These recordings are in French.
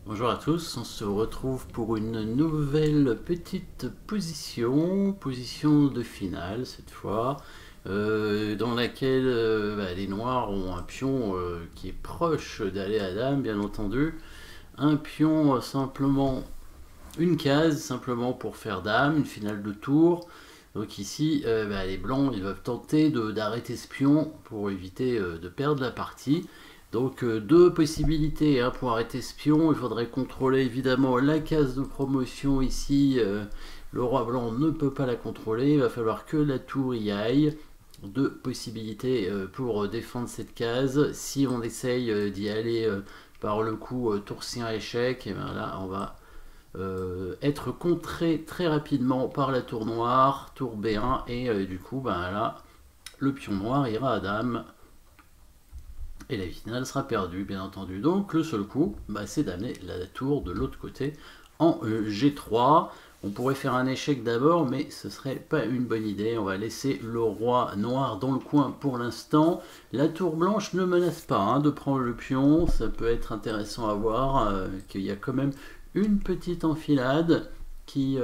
Bonjour à tous, on se retrouve pour une nouvelle petite position de finale cette fois, dans laquelle les noirs ont un pion qui est proche d'aller à dame, bien entendu. Un pion simplement, une case simplement pour faire dame, une finale de tour. Donc ici, les blancs ils doivent tenter d'arrêter ce pion pour éviter de perdre la partie. Donc deux possibilités hein, pour arrêter ce pion. Il faudrait contrôler évidemment la case de promotion ici. Le roi blanc ne peut pas la contrôler. Il va falloir que la tour y aille. Deux possibilités pour défendre cette case. Si on essaye d'y aller par le coup tour-sien échec, et bien là on va être contré très rapidement par la tour noire, tour B1. Et du coup là le pion noir ira à dame. Et la finale sera perdue, bien entendu. Donc le seul coup, c'est d'amener la tour de l'autre côté en G3. On pourrait faire un échec d'abord, mais ce serait pas une bonne idée. On va laisser le roi noir dans le coin pour l'instant. La tour blanche ne menace pas hein, de prendre le pion. Ça peut être intéressant à voir, qu'il y a quand même une petite enfilade qui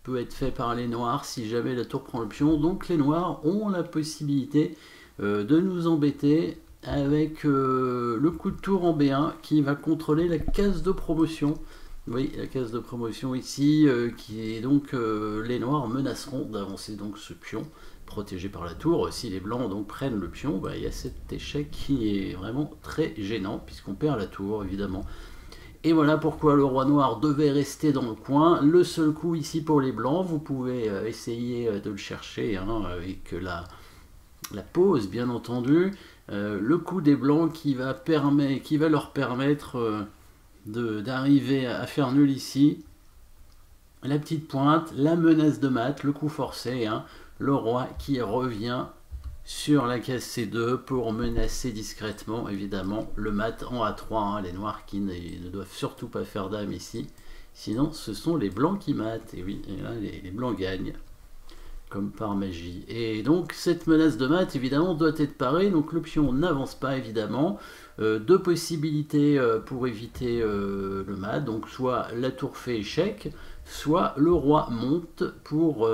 peut être faite par les noirs si jamais la tour prend le pion. Donc les noirs ont la possibilité de nous embêter avec le coup de tour en B1 qui va contrôler la case de promotion. Oui, la case de promotion ici, qui est donc les noirs menaceront d'avancer donc ce pion protégé par la tour. Si les blancs donc prennent le pion, il y a cet échec qui est vraiment très gênant puisqu'on perd la tour évidemment. Et voilà pourquoi le roi noir devait rester dans le coin. Le seul coup ici pour les blancs, vous pouvez essayer de le chercher hein, avec la pause bien entendu. Le coup des blancs qui va leur permettre d'arriver à faire nul ici. La petite pointe, la menace de mat, le coup forcé, hein, le roi qui revient sur la case C2 pour menacer discrètement évidemment le mat en A3, hein, les noirs qui ne doivent surtout pas faire dame ici, sinon ce sont les blancs qui matent, et oui, et là les blancs gagnent comme par magie. Et donc cette menace de mat évidemment doit être parée, donc le pion n'avance pas évidemment. Deux possibilités pour éviter le mat, donc soit la tour fait échec, soit le roi monte pour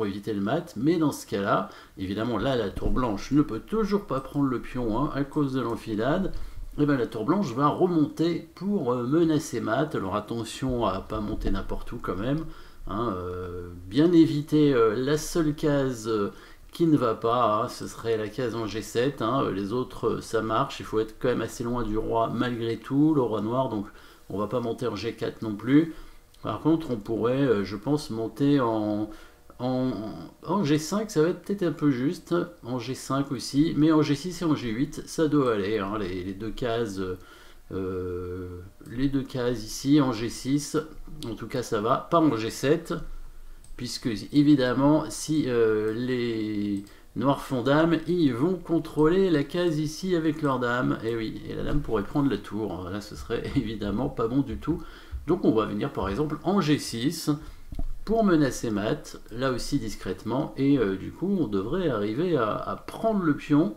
éviter le mat, mais dans ce cas là, évidemment là la tour blanche ne peut toujours pas prendre le pion hein, à cause de l'enfilade. Et la tour blanche va remonter pour menacer mat, alors attention à pas monter n'importe où quand même. Hein, bien éviter la seule case qui ne va pas, hein, ce serait la case en G7, hein, les autres ça marche, il faut être quand même assez loin du roi malgré tout, le roi noir, donc on va pas monter en G4 non plus. Par contre on pourrait, je pense, monter en G5, ça va être peut-être un peu juste, en G5 aussi, mais en G6 et en G8 ça doit aller, hein, les deux cases... les deux cases ici en G6, en tout cas ça va, pas en G7, puisque évidemment si les noirs font dame, ils vont contrôler la case ici avec leur dame, et oui, et la dame pourrait prendre la tour, là ce serait évidemment pas bon du tout, donc on va venir par exemple en G6 pour menacer mat, là aussi discrètement, et du coup on devrait arriver à prendre le pion.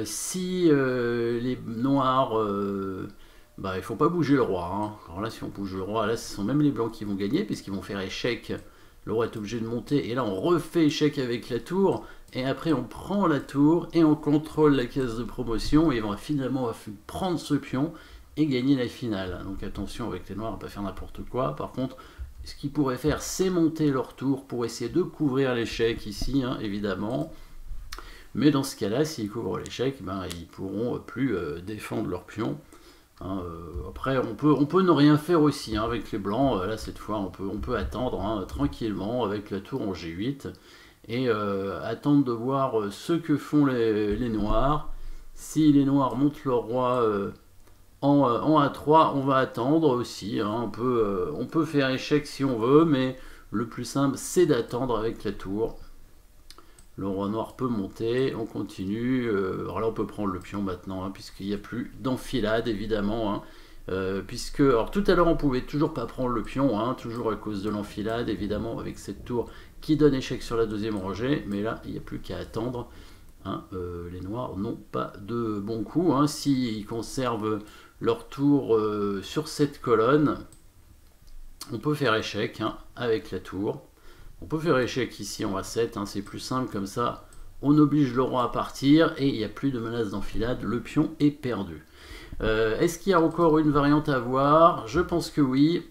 Si les noirs, il faut pas bouger le roi. Hein. Alors là, si on bouge le roi, là, ce sont même les blancs qui vont gagner, puisqu'ils vont faire échec. Le roi est obligé de monter, et là, on refait échec avec la tour, et après, on prend la tour, et on contrôle la case de promotion, et on va finalement prendre ce pion, et gagner la finale. Donc attention avec les noirs à pas faire n'importe quoi. Par contre, ce qu'ils pourraient faire, c'est monter leur tour, pour essayer de couvrir l'échec ici, hein, évidemment. Mais dans ce cas-là, s'ils couvrent l'échec, ils pourront plus défendre leur pion. Hein, après, on peut ne rien faire aussi hein, avec les blancs. Là, cette fois, on peut attendre hein, tranquillement avec la tour en G8 et attendre de voir ce que font les noirs. Si les noirs montent leur roi en A3, on va attendre aussi. Hein, on peut faire échec si on veut, mais le plus simple, c'est d'attendre avec la tour. Le roi noir peut monter, on continue. Alors là, on peut prendre le pion maintenant, hein, puisqu'il n'y a plus d'enfilade, évidemment. Hein, alors tout à l'heure, on pouvait toujours pas prendre le pion, hein, toujours à cause de l'enfilade, évidemment, avec cette tour qui donne échec sur la deuxième rangée. Mais là, il n'y a plus qu'à attendre hein. Les noirs n'ont pas de bon coup, hein. S'ils conservent leur tour sur cette colonne, on peut faire échec, hein, avec la tour. On peut faire échec ici en A7, hein, c'est plus simple comme ça. On oblige le roi à partir et il n'y a plus de menace d'enfilade, le pion est perdu. Est-ce qu'il y a encore une variante à voir? Je pense que oui.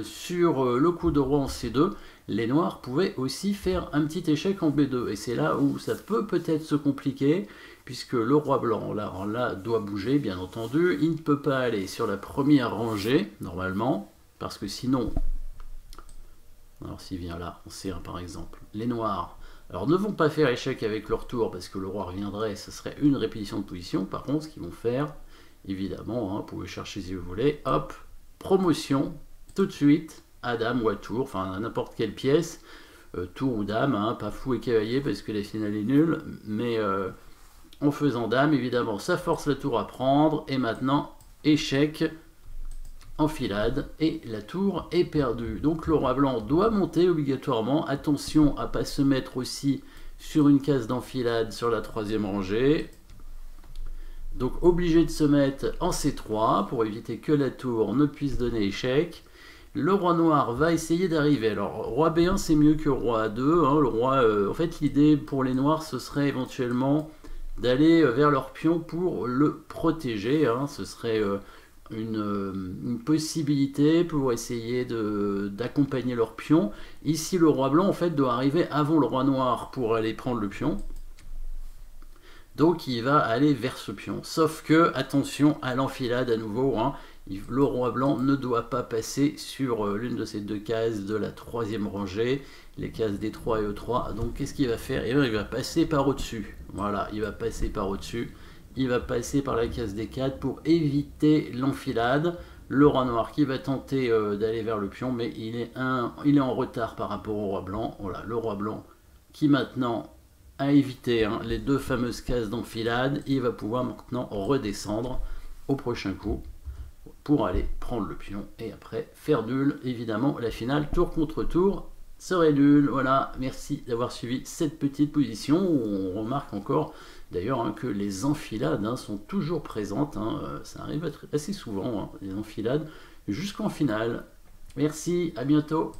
Sur le coup de roi en C2, les noirs pouvaient aussi faire un petit échec en B2. Et c'est là où ça peut peut-être se compliquer, puisque le roi blanc, là, doit bouger, bien entendu. Il ne peut pas aller sur la première rangée, normalement, parce que sinon... Alors s'il vient là, en C1 par exemple, les noirs... Alors ne vont pas faire échec avec leur tour, parce que le roi reviendrait, ce serait une répétition de position. Par contre, ce qu'ils vont faire, évidemment, hein, vous pouvez chercher si vous voulez, hop, promotion, tout de suite, à dame ou à tour, enfin à n'importe quelle pièce, tour ou dame, hein, pas fou et cavalier parce que la finale est nulle, mais en faisant dame, évidemment, ça force la tour à prendre, et maintenant, échec, enfilade, et la tour est perdue. Donc le roi blanc doit monter obligatoirement, attention à ne pas se mettre aussi sur une case d'enfilade sur la troisième rangée. Donc obligé de se mettre en C3 pour éviter que la tour ne puisse donner échec. Le roi noir va essayer d'arriver. Alors roi B1 c'est mieux que roi A2. Hein. Le roi, en fait l'idée pour les noirs ce serait éventuellement d'aller vers leur pion pour le protéger. Hein. Ce serait une possibilité pour essayer d'accompagner leur pion. Ici le roi blanc en fait doit arriver avant le roi noir pour aller prendre le pion. Donc il va aller vers ce pion. Sauf que, attention à l'enfilade à nouveau, hein, le roi blanc ne doit pas passer sur l'une de ces deux cases de la troisième rangée, les cases D3 et E3. Donc qu'est-ce qu'il va faire? Il va passer par au-dessus. Voilà, il va passer par au-dessus. Il va passer par la case D4 pour éviter l'enfilade. Le roi noir qui va tenter d'aller vers le pion, mais il est en retard par rapport au roi blanc. Voilà, le roi blanc qui maintenant a évité, hein, les deux fameuses cases d'enfilade. Il va pouvoir maintenant redescendre au prochain coup pour aller prendre le pion et après faire nul. Évidemment, la finale tour contre tour serait nul. Voilà, merci d'avoir suivi cette petite position où on remarque encore d'ailleurs, hein, que les enfilades, hein, sont toujours présentes. Hein, ça arrive assez souvent, hein, les enfilades jusqu'en finale. Merci, à bientôt.